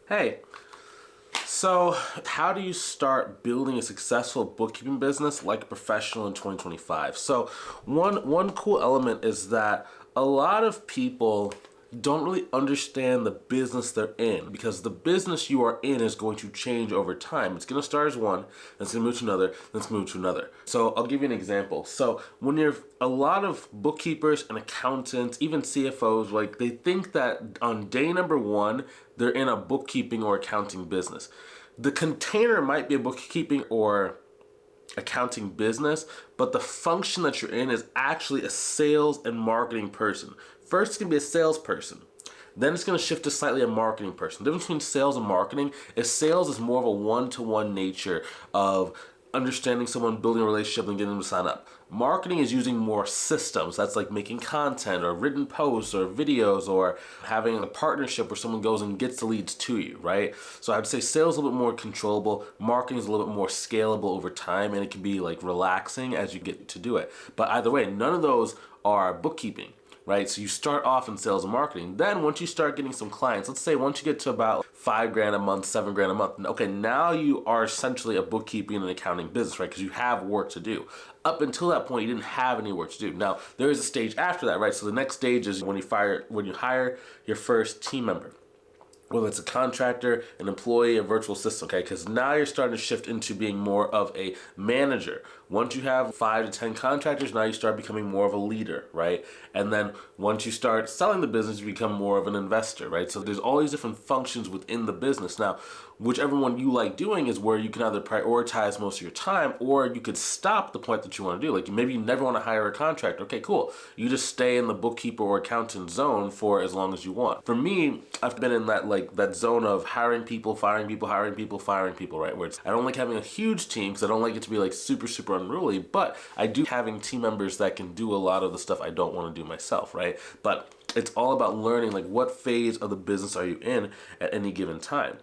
Hey, so how do you start building a successful bookkeeping business like a professional in 2025? So one cool element is that a lot of people don't really understand the business they're in because the business you are in is going to change over time. It's going to start as one, then it's going to move to another, then it's going to move to another. So I'll give you an example. So when you're a lot of bookkeepers and accountants, even CFOs, like they think that on day number one, they're in a bookkeeping or accounting business. The container might be a bookkeeping or accounting business, but the function that you're in is actually a sales and marketing person. First, it's going to be a salesperson. Then it's going to shift to slightly a marketing person. The difference between sales and marketing is sales is more of a one-to-one nature of understanding someone, building a relationship, and getting them to sign up. Marketing is using more systems. That's like making content or written posts or videos or having a partnership where someone goes and gets the leads to you, right? So I'd say sales is a little bit more controllable. Marketing is a little bit more scalable over time, and it can be like relaxing as you get to do it. But either way, none of those are bookkeeping. Right? So you start off in sales and marketing. Then once you start getting some clients, let's say once you get to about $5,000 a month, $7,000 a month, okay, now you are essentially a bookkeeping and accounting business, right? Because you have work to do. Up until that point, you didn't have any work to do. Now there is a stage after that, right? So the next stage is when you hire your first team member. Whether it's a contractor, an employee, a virtual assistant, okay? Because now you're starting to shift into being more of a manager. Once you have 5 to 10 contractors, now you start becoming more of a leader, right? And then once you start selling the business, you become more of an investor, right? So there's all these different functions within the business. Now, whichever one you like doing is where you can either prioritize most of your time or you could stop the point that you want to do. Like maybe you never want to hire a contractor. Okay, cool. You just stay in the bookkeeper or accountant zone for as long as you want. For me, I've been in that zone of hiring people, firing people, hiring people, firing people, right? Where I don't like having a huge team because I don't like it to be like super unruly, but I do having team members that can do a lot of the stuff I don't want to do myself, right? But it's all about learning like what phase of the business are you in at any given time.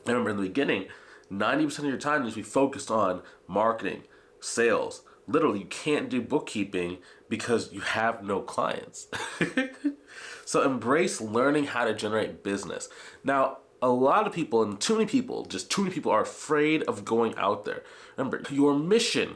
I remember in the beginning, 90% of your time needs to be focused on marketing, sales. Literally, you can't do bookkeeping because you have no clients. So embrace learning how to generate business. Now, a lot of people, and too many people are afraid of going out there. Remember, your mission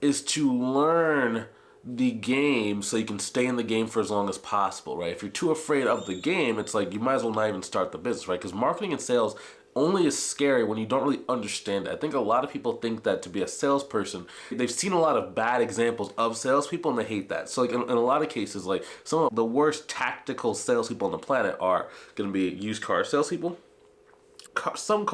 is to learn the game so you can stay in the game for as long as possible, right? If you're too afraid of the game, it's like you might as well not even start the business, right? Because marketing and sales only is scary when you don't really understand it. I think a lot of people think that to be a salesperson, they've seen a lot of bad examples of salespeople and they hate that. So like in a lot of cases, like some of the worst tactical salespeople on the planet are going to be used car salespeople, some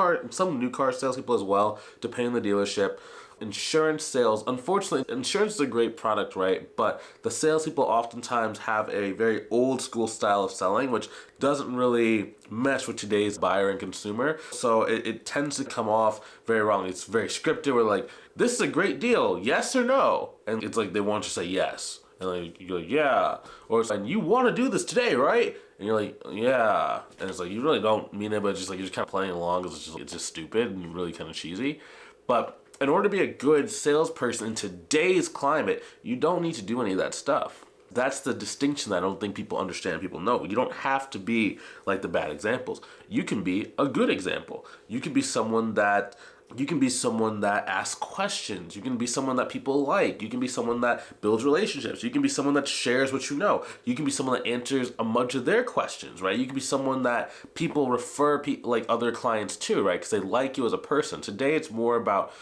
new car salespeople as well, depending on the dealership. Insurance sales, unfortunately, insurance is a great product, right? But the salespeople oftentimes have a very old school style of selling, which doesn't really mesh with today's buyer and consumer. So it tends to come off very wrong. It's very scripted. We're like, this is a great deal, yes or no? And it's like they want you to say yes. And like you're like, yeah. Or it's like, you want to do this today, right? And you're like, yeah. And it's like, you really don't mean it, but it's just like you're just kind of playing along because it's just stupid and really kind of cheesy. But in order to be a good salesperson in today's climate, you don't need to do any of that stuff. That's the distinction that I don't think people understand. People know you don't have to be like the bad examples. You can be a good example. You can be someone that asks questions. You can be someone that people like. You can be someone that builds relationships. You can be someone that shares what you know. You can be someone that answers a bunch of their questions, right? You can be someone that people refer like other clients to, right? Because they like you as a person. Today, it's more about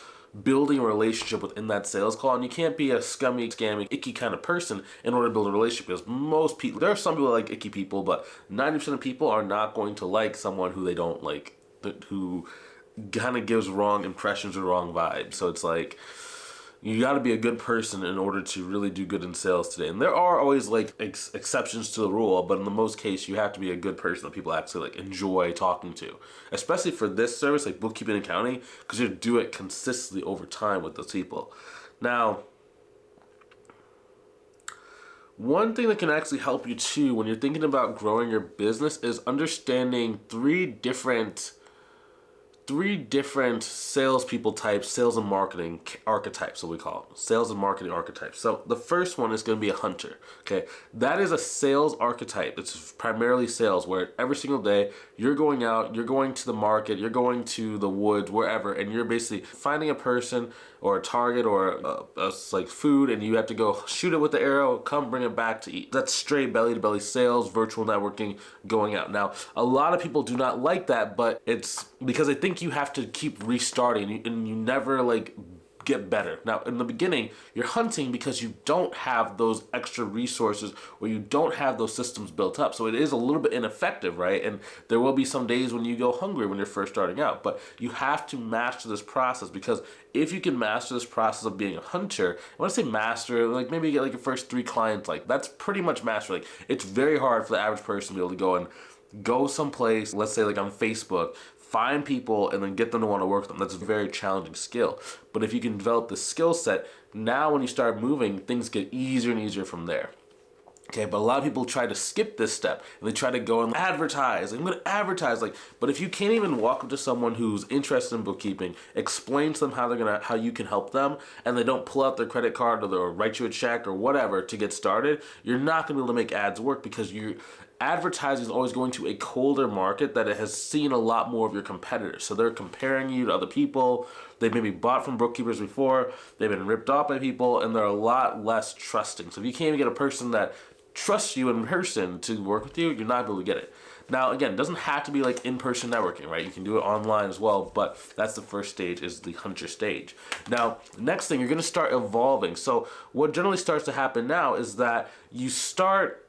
building a relationship within that sales call, and you can't be a scummy, scammy, icky kind of person in order to build a relationship, because most people, there are some people that like icky people, but 90% of people are not going to like someone who they don't like, who kind of gives wrong impressions or wrong vibes. So it's like you got to be a good person in order to really do good in sales today. And there are always like exceptions to the rule, but in the most case, you have to be a good person that people actually like enjoy talking to, especially for this service like bookkeeping and accounting, because you do it consistently over time with those people. Now, one thing that can actually help you too when you're thinking about growing your business is understanding 3 different three different salespeople types, sales and marketing archetypes, what we call them, sales and marketing archetypes. So the first one is going to be a hunter. Okay, that is a sales archetype. It's primarily sales, where every single day you're going out, you're going to the market, you're going to the woods, wherever, and you're basically finding a person or a target or like food, and you have to go shoot it with the arrow, come bring it back to eat. That's straight belly to belly sales, virtual networking, going out. Now, a lot of people do not like that, but it's because they think you have to keep restarting and you never like get better. Now, in the beginning, you're hunting because you don't have those extra resources or you don't have those systems built up. So it is a little bit ineffective, right? And there will be some days when you go hungry when you're first starting out, but you have to master this process, because if you can master this process of being a hunter, when I say master, like maybe you get like your first 3 clients, like that's pretty much master. Like it's very hard for the average person to be able to go and go someplace, let's say like on Facebook, find people and then get them to want to work with them. That's a very challenging skill. But if you can develop the skill set, now when you start moving, things get easier and easier from there. Okay, but a lot of people try to skip this step and they try to go and advertise. I'm going to advertise, but if you can't even walk up to someone who's interested in bookkeeping, explain to them how you can help them, and they don't pull out their credit card or write you a check or whatever to get started, you're not going to be able to make ads work, because advertising is always going to a colder market that it has seen a lot more of your competitors. So they're comparing you to other people. They maybe bought from bookkeepers before. They've been ripped off by people, and they're a lot less trusting. So if you can't even get a person that trusts you in person to work with you, you're not able to get it. Now, again, it doesn't have to be like in-person networking, right? You can do it online as well, but that's the first stage, is the hunter stage. Now, next thing, you're going to start evolving. So what generally starts to happen now is that you start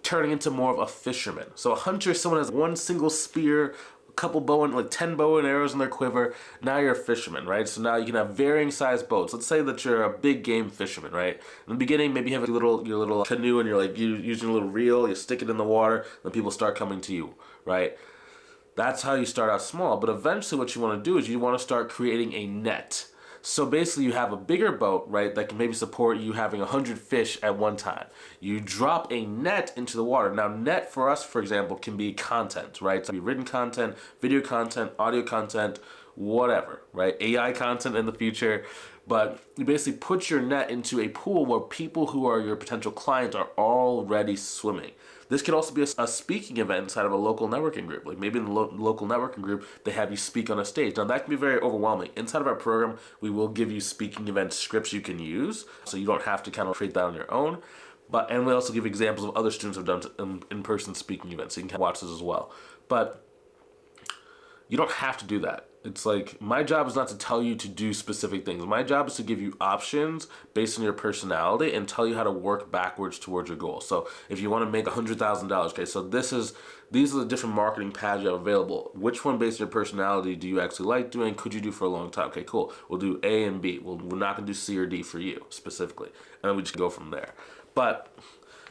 turning into more of a fisherman. So a hunter is someone who has one single spear, a couple 10 bow and arrows in their quiver. Now you're a fisherman, right? So now you can have varying sized boats. Let's say that you're a big game fisherman, right? In the beginning, maybe you have your little canoe and you're like using a little reel, you stick it in the water, then people start coming to you, right? That's how you start out small. But eventually what you want to do is you want to start creating a net. So basically you have a bigger boat, right, that can maybe support you having 100 fish at one time. You drop a net into the water. Now, net for us, for example, can be content, right? So it can be written content, video content, audio content, whatever, right? AI content in the future. But you basically put your net into a pool where people who are your potential clients are already swimming. This could also be a speaking event inside of a local networking group. Like maybe in the local networking group, they have you speak on a stage. Now that can be very overwhelming. Inside of our program, we will give you speaking event scripts you can use, so you don't have to kind of create that on your own. And we also give examples of other students who have done in-person speaking events, so you can watch this as well. But you don't have to do that. It's like, my job is not to tell you to do specific things. My job is to give you options based on your personality and tell you how to work backwards towards your goal. So if you want to make $100,000, okay, so these are the different marketing paths you have available. Which one based on your personality do you actually like doing? Could you do for a long time? Okay, cool. We'll do A and B. We're not going to do C or D for you specifically. And then we just go from there. But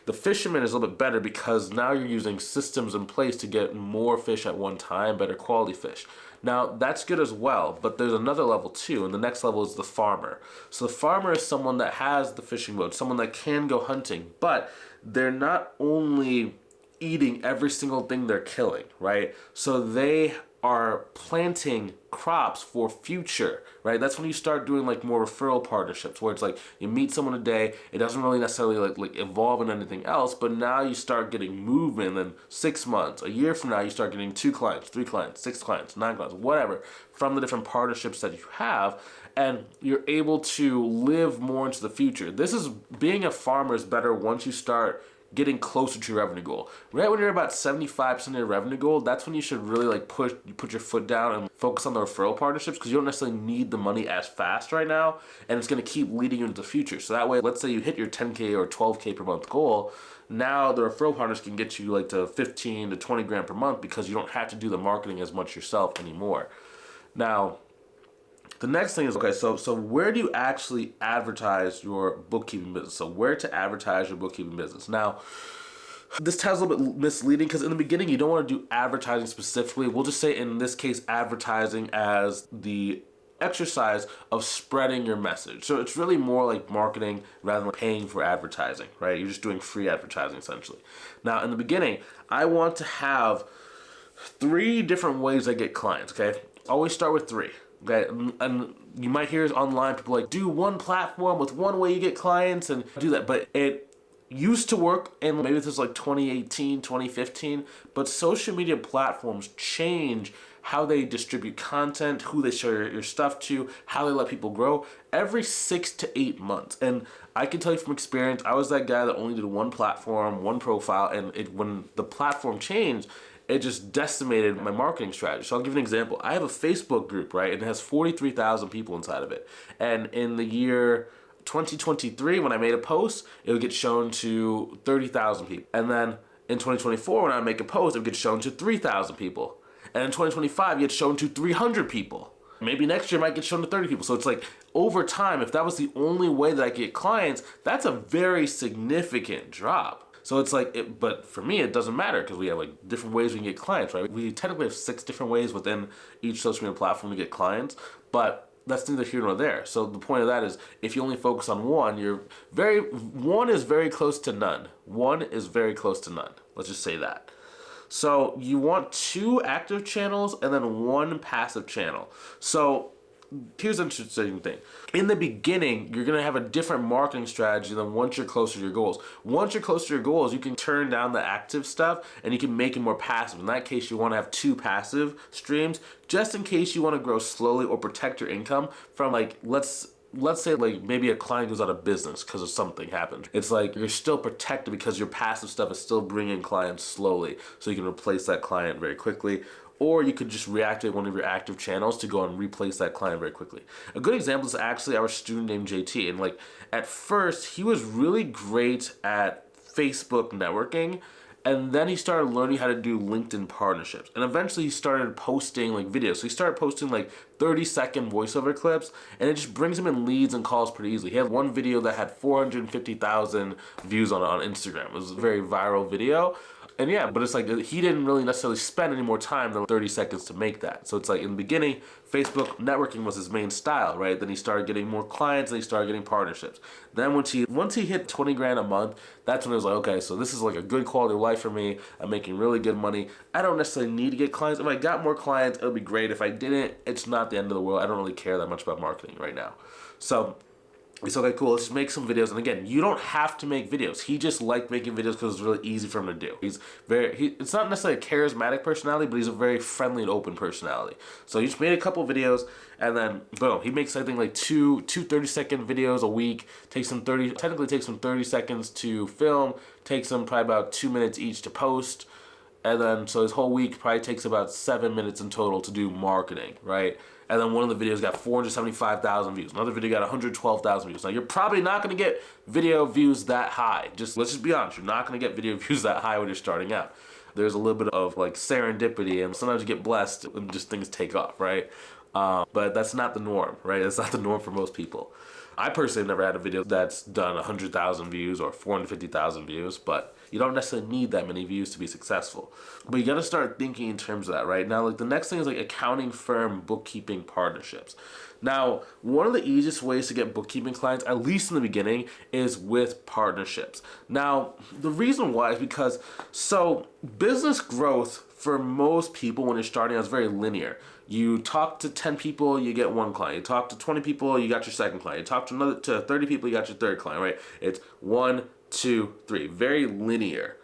the fisherman is a little bit better because now you're using systems in place to get more fish at one time, better quality fish. Now, that's good as well, but there's another level too, and the next level is the farmer. So the farmer is someone that has the fishing boat, someone that can go hunting, but they're not only eating every single thing they're killing, right? So they are planting crops for future, right? That's when you start doing like more referral partnerships, where it's like you meet someone a day, it doesn't really necessarily like evolve in anything else, but now you start getting movement, and then 6 months, a year from now, you start getting 2 clients, 3 clients, 6 clients, 9 clients, whatever, from the different partnerships that you have, and you're able to live more into the future. Being a farmer is better once you start getting closer to your revenue goal. Right when you're about 75% of your revenue goal, that's when you should really like put your foot down and focus on the referral partnerships, because you don't necessarily need the money as fast right now, and it's going to keep leading you into the future. So that way, let's say you hit your 10K or 12K per month goal, now the referral partners can get you like to 15 to 20 grand per month, because you don't have to do the marketing as much yourself anymore. Now, the next thing is, okay, so where do you actually advertise your bookkeeping business? So where to advertise your bookkeeping business? Now, this sounds a little bit misleading, because in the beginning, you don't want to do advertising specifically. We'll just say, in this case, advertising as the exercise of spreading your message. So it's really more like marketing rather than paying for advertising, right? You're just doing free advertising, essentially. Now, in the beginning, I want to have 3 different ways I get clients, okay? always start with 3. Okay, and you might hear online people like, do one platform with one way you get clients and do that. But it used to work, and maybe this is like 2018, 2015, but social media platforms change how they distribute content, who they show your stuff to, how they let people grow every 6 to 8 months. And I can tell you from experience, I was that guy that only did one platform, one profile, and when the platform changed, it just decimated my marketing strategy. So I'll give you an example. I have a Facebook group, right? And it has 43,000 people inside of it. And in the year 2023, when I made a post, it would get shown to 30,000 people. And then in 2024, when I make a post, it would get shown to 3,000 people. And in 2025, it gets shown to 300 people. Maybe next year it might get shown to 30 people. So it's like, over time, if that was the only way that I get clients, that's a very significant drop. So it's like, but for me, it doesn't matter because we have like different ways we can get clients, right? We technically have 6 different ways within each social media platform to get clients, but that's neither here nor there. So the point of that is, if you only focus on one, one is very close to none. One is very close to none. Let's just say that. So you want 2 active channels and then 1 passive channel. So here's an interesting thing. In the beginning, you're going to have a different marketing strategy than once you're closer to your goals. Once you're closer to your goals, you can turn down the active stuff and you can make it more passive. In that case, you want to have 2 passive streams just in case you want to grow slowly or protect your income from, like, let's say like maybe a client goes out of business because of something happened. It's like you're still protected because your passive stuff is still bringing clients slowly, so you can replace that client very quickly. Or you could just reactivate one of your active channels to go and replace that client very quickly. A good example is actually our student named JT. And like at first, he was really great at Facebook networking. And then he started learning how to do LinkedIn partnerships. And eventually he started posting like videos. So he started posting like 30-second voiceover clips, and it just brings him in leads and calls pretty easily. He had one video that had 450,000 views on Instagram. It was a very viral video. And yeah, but it's like he didn't really necessarily spend any more time than 30 seconds to make that. So it's like in the beginning, Facebook networking was his main style, right? Then he started getting more clients and he started getting partnerships. Then once he hit 20 grand a month, that's when it was like, okay, so this is like a good quality of life for me. I'm making really good money. I don't necessarily need to get clients. If I got more clients, it would be great. If I didn't, it's not the end of the world. I don't really care that much about marketing right now. So it's okay, cool, let's make some videos. And again, you don't have to make videos. He just liked making videos because it's really easy for him to do. It's not necessarily a charismatic personality, but he's a very friendly and open personality. So he just made a couple videos, and then boom, he makes, I think, like two 30-second videos a week. Technically takes him 30 seconds to film, takes him probably about 2 minutes each to post. And then, so his whole week probably takes about 7 minutes in total to do marketing, right? And then one of the videos got 475,000 views. Another video got 112,000 views. Now, you're probably not going to get video views that high. Let's just be honest. You're not going to get video views that high when you're starting out. There's a little bit of like serendipity, and sometimes you get blessed and just things take off, right? But that's not the norm, right? That's not the norm for most people. I personally have never had a video that's done 100,000 views or 450,000 views, but you don't necessarily need that many views to be successful. But you got to start thinking in terms of that, right? Now, like the next thing is like accounting firm bookkeeping partnerships. Now, one of the easiest ways to get bookkeeping clients, at least in the beginning, is with partnerships. Now, the reason why is because, so business growth for most people when you're starting out is very linear. You talk to 10 people, you get 1 client. You talk to 20 people, you got your second client. You talk to 30 people, you got your third client, right? It's 1, 2, 3. Very linear.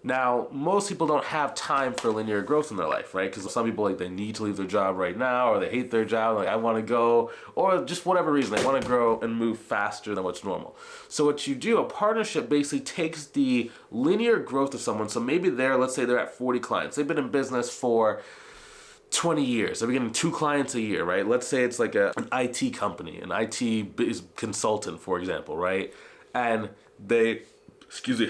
Now, most people don't have time for linear growth in their life, right? Because some people, like, they need to leave their job right now, or they hate their job, like, I want to go, or just whatever reason, they want to grow and move faster than what's normal. So what you do, a partnership basically takes the linear growth of someone. So maybe let's say they're at 40 clients. They've been in business for 20 years. They're getting 2 clients a year, right? Let's say it's like an IT company, an IT consultant, for example, right? And they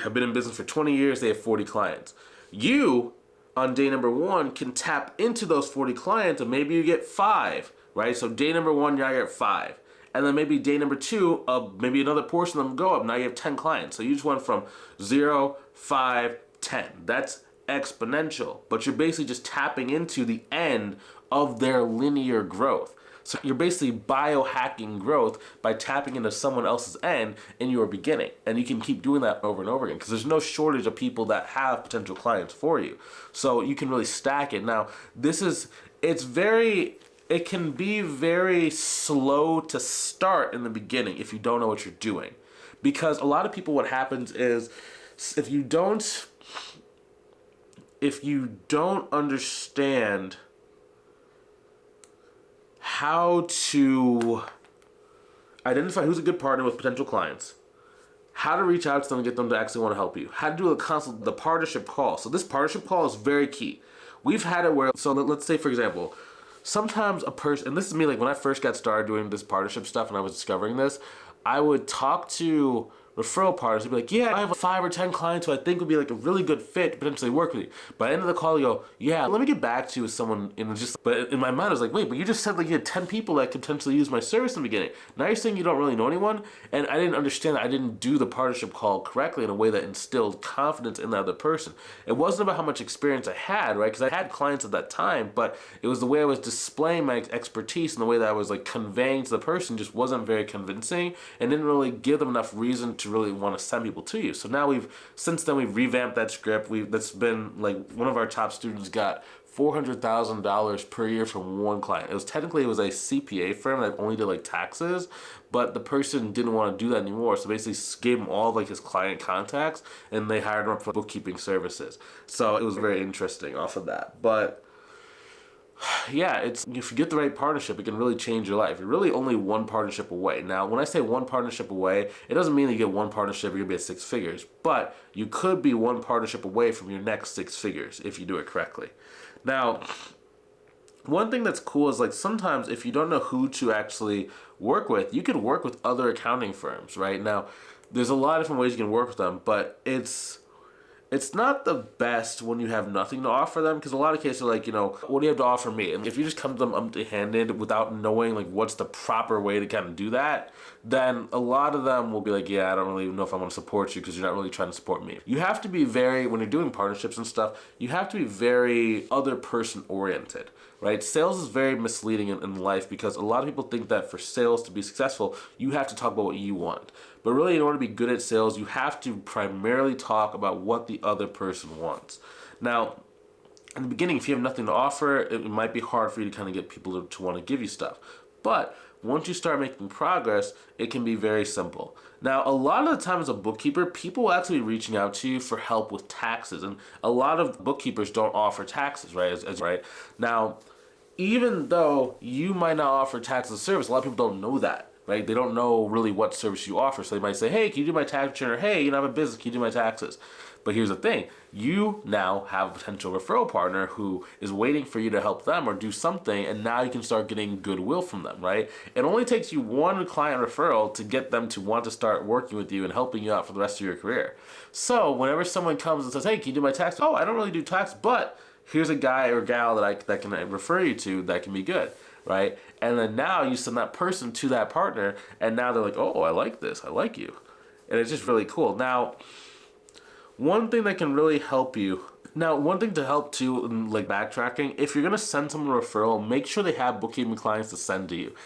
have been in business for 20 years, they have 40 clients. You, on day number 1, can tap into those 40 clients, and maybe you get 5, right? So day number 1, now you're at 5. And then maybe day number 2, maybe another portion of them go up, now you have 10 clients. So you just went from 0, 5, 10. That's exponential, but you're basically just tapping into the end of their linear growth. So you're basically biohacking growth by tapping into someone else's end in your beginning. And you can keep doing that over and over again because there's no shortage of people that have potential clients for you. So you can really stack it. Now, it's very it can be very slow to start in the beginning if you don't know what you're doing. Because a lot of people, what happens is if you don't understand how to identify who's a good partner with potential clients, how to reach out to them and get them to actually want to help you, how to do the partnership call. So this partnership call is very key. We've had it where, so let's say, for example, sometimes a person, and this is me, like when I first got started doing this partnership stuff and I was discovering this, I would talk to referral partners and be like, yeah, I have 5 or 10 clients who I think would be like a really good fit to potentially work with you. By the end of the call, you go, yeah, let me get back to you with someone. And just, but in my mind, I was like, wait, but you just said like you had 10 people that could potentially use my service in the beginning. Now you're saying you don't really know anyone? And I didn't understand that I didn't do the partnership call correctly in a way that instilled confidence in the other person. It wasn't about how much experience I had, right? Because I had clients at that time, but it was the way I was displaying my expertise and the way that I was like conveying to the person just wasn't very convincing and didn't really give them enough reason to really want to send people to you. So now since then we've revamped that script. That's been like one of our top students got $400,000 per year from one client. It was a CPA firm that only did like taxes, but the person didn't want to do that anymore. So basically gave him all of like his client contacts and they hired him up for bookkeeping services. So it was very interesting off of that. But yeah, if you get the right partnership, it can really change your life. You're really only one partnership away. Now, when I say one partnership away, it doesn't mean that you get one partnership, you're going to be at 6 figures. But you could be one partnership away from your next 6 figures if you do it correctly. Now, one thing that's cool is like sometimes if you don't know who to actually work with, you can work with other accounting firms, right? Now, there's a lot of different ways you can work with them, but it's not the best when you have nothing to offer them, because a lot of cases are like, what do you have to offer me? And if you just come to them empty-handed without knowing like what's the proper way to kind of do that, then a lot of them will be like, yeah, I don't really know if I want to support you because you're not really trying to support me. You have to be when you're doing partnerships and stuff, you have to be very other person oriented, right? Sales is very misleading in life because a lot of people think that for sales to be successful, you have to talk about what you want. But really, in order to be good at sales, you have to primarily talk about what the other person wants. Now, in the beginning, if you have nothing to offer, it might be hard for you to kind of get people to want to give you stuff. But once you start making progress, it can be very simple. Now, a lot of the time as a bookkeeper, people will actually be reaching out to you for help with taxes. And a lot of bookkeepers don't offer taxes, right? Right? Now, even though you might not offer tax as a service, a lot of people don't know that. Right? They don't know really what service you offer. So they might say, hey, can you do my tax return? Or hey, I have a business, can you do my taxes? But here's the thing. You now have a potential referral partner who is waiting for you to help them or do something, and now you can start getting goodwill from them, right? It only takes you one client referral to get them to want to start working with you and helping you out for the rest of your career. So whenever someone comes and says, hey, can you do my tax? Oh, I don't really do tax, but here's a guy or gal that can refer you to that can be good. Right? And then now you send that person to that partner, and now they're like, oh, I like this, I like you. And it's just really cool. Now, one thing that can really help you, one thing to help too, like backtracking, if you're going to send someone a referral, make sure they have bookkeeping clients to send to you.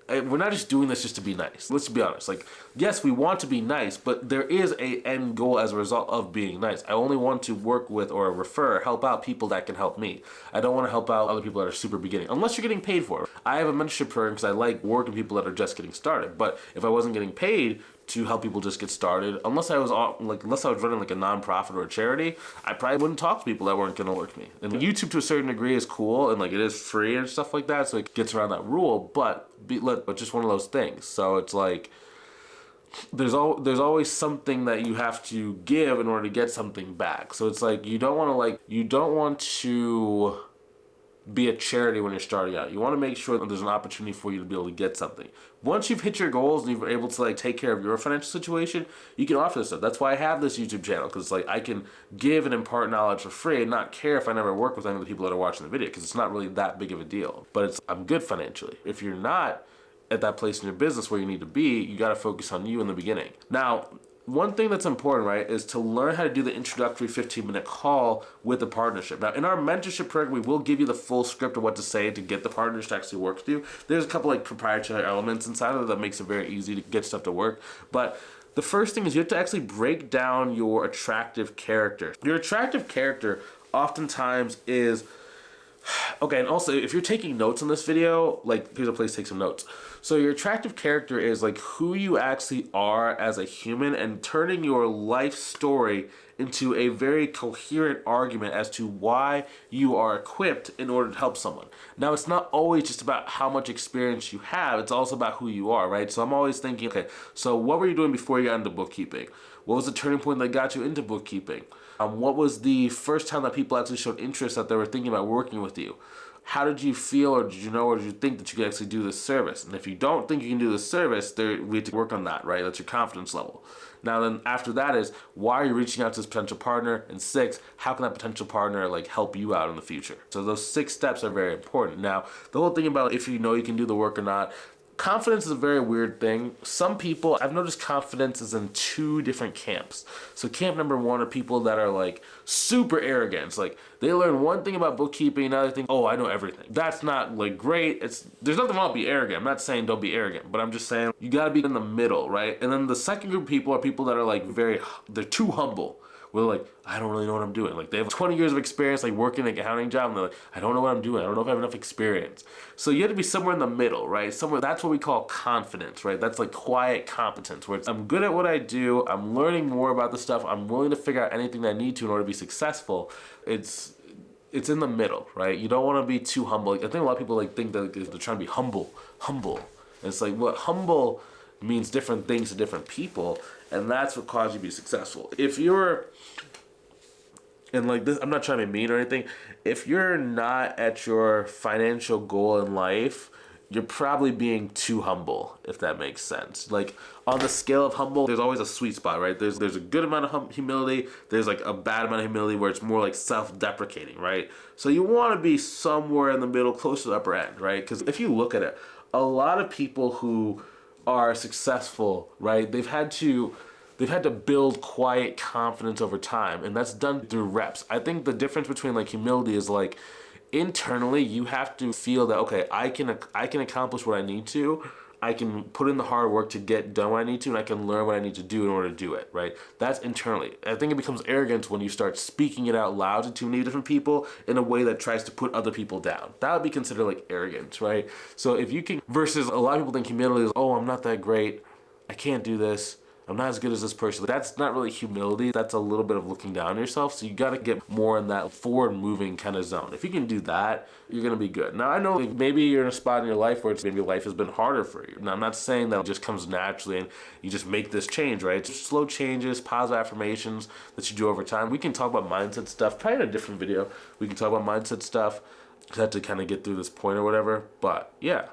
We're not just doing this just to be nice. Let's be honest. Like, yes, we want to be nice, but there is a end goal as a result of being nice. I only want to work with or help out people that can help me. I don't want to help out other people that are super beginning, unless you're getting paid for it. I have a mentorship program because I like working with people that are just getting started. But if I wasn't getting paid to help people just get started, unless I was running like a nonprofit or a charity, I probably wouldn't talk to people that weren't going to work with me. And YouTube to a certain degree is cool and like it is free and stuff like that, so it gets around that rule. But just one of those things. So it's like there's always something that you have to give in order to get something back. So it's like you don't want to be a charity when you're starting out. You want to make sure that there's an opportunity for you to be able to get something. Once you've hit your goals and you're able to like take care of your financial situation, you can offer this stuff. That's why I have this YouTube channel, because like I can give and impart knowledge for free and not care if I never work with any of the people that are watching the video, because it's not really that big of a deal. But I'm good financially. If you're not at that place in your business where you need to be, you got to focus on you in the beginning. Now, one thing that's important, right, is to learn how to do the introductory 15-minute call with a partnership. Now, in our mentorship program, we will give you the full script of what to say to get the partners to actually work with you. There's a couple like proprietary elements inside of it that makes it very easy to get stuff to work. But the first thing is you have to actually break down your attractive character. Your attractive character oftentimes is Okay, and also if you're taking notes on this video, like here's a place to take some notes. So your attractive character is like who you actually are as a human and turning your life story into a very coherent argument as to why you are equipped in order to help someone. Now, it's not always just about how much experience you have, it's also about who you are, right? So I'm always thinking, okay, so what were you doing before you got into bookkeeping? What was the turning point that got you into bookkeeping? What was the first time that people actually showed interest that they were thinking about working with you? How did you feel, or did you know, or did you think that you could actually do this service? And if you don't think you can do this service, we have to work on that, right? That's your confidence level. Now then, after that is, why are you reaching out to this potential partner? And 6, how can that potential partner like help you out in the future? So those 6 steps are very important. Now, the whole thing about if you know you can do the work or not, confidence is a very weird thing. Some people, I've noticed confidence is in 2 different camps. So camp number 1 are people that are like super arrogant. It's like they learn one thing about bookkeeping, now they think, oh, I know everything. That's not like great. There's nothing wrong with being arrogant. I'm not saying don't be arrogant, but I'm just saying you gotta be in the middle, right? And then the second group of people are people that are like they're too humble. We're like, I don't really know what I'm doing. Like they have 20 years of experience, like working an accounting job, and they're like, I don't know what I'm doing. I don't know if I have enough experience. So you have to be somewhere in the middle, right? Somewhere, that's what we call confidence, right? That's like quiet competence, where I'm good at what I do. I'm learning more about the stuff. I'm willing to figure out anything that I need to in order to be successful. It's in the middle, right? You don't want to be too humble. Like, I think a lot of people like think that they're trying to be humble. And it's like, what humble means different things to different people, and that's what caused you to be successful. If you're, and like this, I'm not trying to be mean or anything, if you're not at your financial goal in life, you're probably being too humble, if that makes sense. Like on the scale of humble, there's always a sweet spot, right? There's a good amount of humility, there's like a bad amount of humility where it's more like self-deprecating, right? So you want to be somewhere in the middle, close to the upper end, right? Because if you look at it, a lot of people who are successful, right, they've had to build quiet confidence over time, and that's done through reps. I think the difference between like humility is like internally you have to feel that, okay, I can accomplish what I need to. I can put in the hard work to get done what I need to, and I can learn what I need to do in order to do it, right? That's internally. I think it becomes arrogance when you start speaking it out loud to too many different people in a way that tries to put other people down. That would be considered like arrogance, right? So if you can, versus a lot of people think humility is, oh, I'm not that great, I can't do this, I'm not as good as this person. That's not really humility. That's a little bit of looking down on yourself. So you got to get more in that forward moving kind of zone. If you can do that, you're going to be good. Now, I know like, maybe you're in a spot in your life where maybe life has been harder for you. Now, I'm not saying that it just comes naturally and you just make this change, right? It's just slow changes, positive affirmations that you do over time. We can talk about mindset stuff, probably in a different video. We can talk about mindset stuff. I had to kind of get through this point or whatever. But yeah.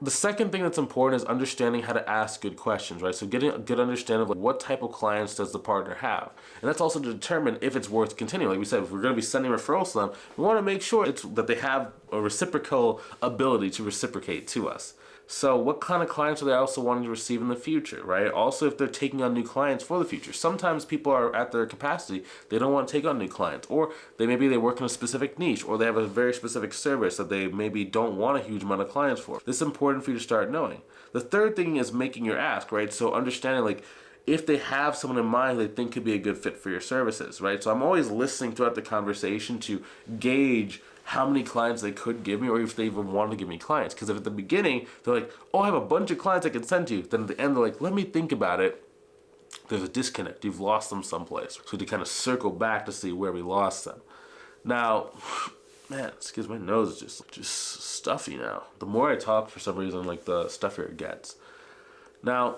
The second thing that's important is understanding how to ask good questions, right? So getting a good understanding of like what type of clients does the partner have. And that's also to determine if it's worth continuing. Like we said, if we're going to be sending referrals to them, we want to make sure that they have a reciprocal ability to reciprocate to us. So what kind of clients are they also wanting to receive in the future, right? Also, if they're taking on new clients for the future. Sometimes people are at their capacity. They don't want to take on new clients. Or maybe they work in a specific niche, or they have a very specific service that they maybe don't want a huge amount of clients for. This is important for you to start knowing. The third thing is making your ask, right? So understanding like if they have someone in mind they think could be a good fit for your services, right? So I'm always listening throughout the conversation to gauge how many clients they could give me, or if they even want to give me clients. Because if at the beginning they're like, oh, I have a bunch of clients I can send to you, then at the end they're like, let me think about it, there's a disconnect. You've lost them someplace. So to kind of circle back to see where we lost them. Now, man, excuse my nose is just stuffy now. The more I talk, for some reason, like the stuffier it gets. Now,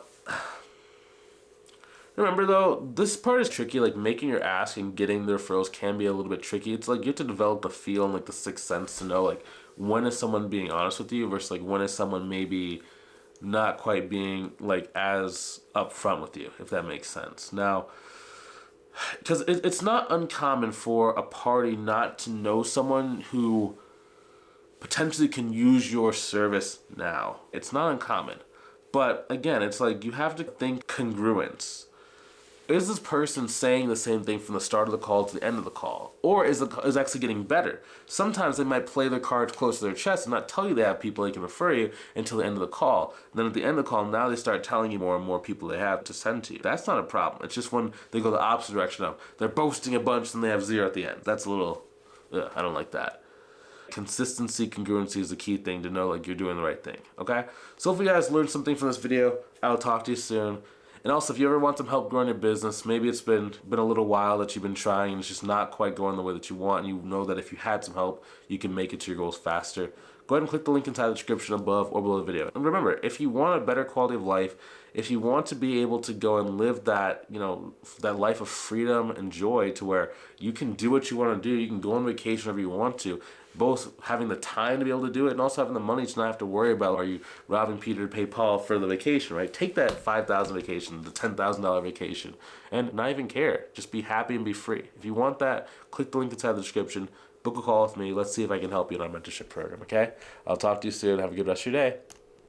remember though, this part is tricky. Like making your ask and getting the referrals can be a little bit tricky. It's like you have to develop the feel and like the sixth sense to know like when is someone being honest with you versus like when is someone maybe not quite being like as upfront with you, if that makes sense. Now, because it's not uncommon for a party not to know someone who potentially can use your service now. It's not uncommon. But again, it's like you have to think congruence. Is this person saying the same thing from the start of the call to the end of the call? Or is actually getting better? Sometimes they might play their cards close to their chest and not tell you they have people they can refer you until the end of the call. And then at the end of the call, now they start telling you more and more people they have to send to you. That's not a problem. It's just when they go the opposite direction of they're boasting a bunch and they have 0 at the end. That's a little Ugh, I don't like that. Consistency, congruency is the key thing to know like you're doing the right thing, okay? So hopefully you guys learned something from this video. I'll talk to you soon. And also, if you ever want some help growing your business, maybe it's been a little while that you've been trying and it's just not quite going the way that you want, and you know that if you had some help, you can make it to your goals faster, go ahead and click the link inside the description above or below the video. And remember, if you want a better quality of life, if you want to be able to go and live that, that life of freedom and joy to where you can do what you want to do, you can go on vacation whenever you want to, both having the time to be able to do it and also having the money to not have to worry about, are you robbing Peter to pay Paul for the vacation, right? Take that $5,000 vacation, the $10,000 vacation, and not even care. Just be happy and be free. If you want that, click the link inside the description. Book a call with me. Let's see if I can help you in our mentorship program, okay? I'll talk to you soon. Have a good rest of your day.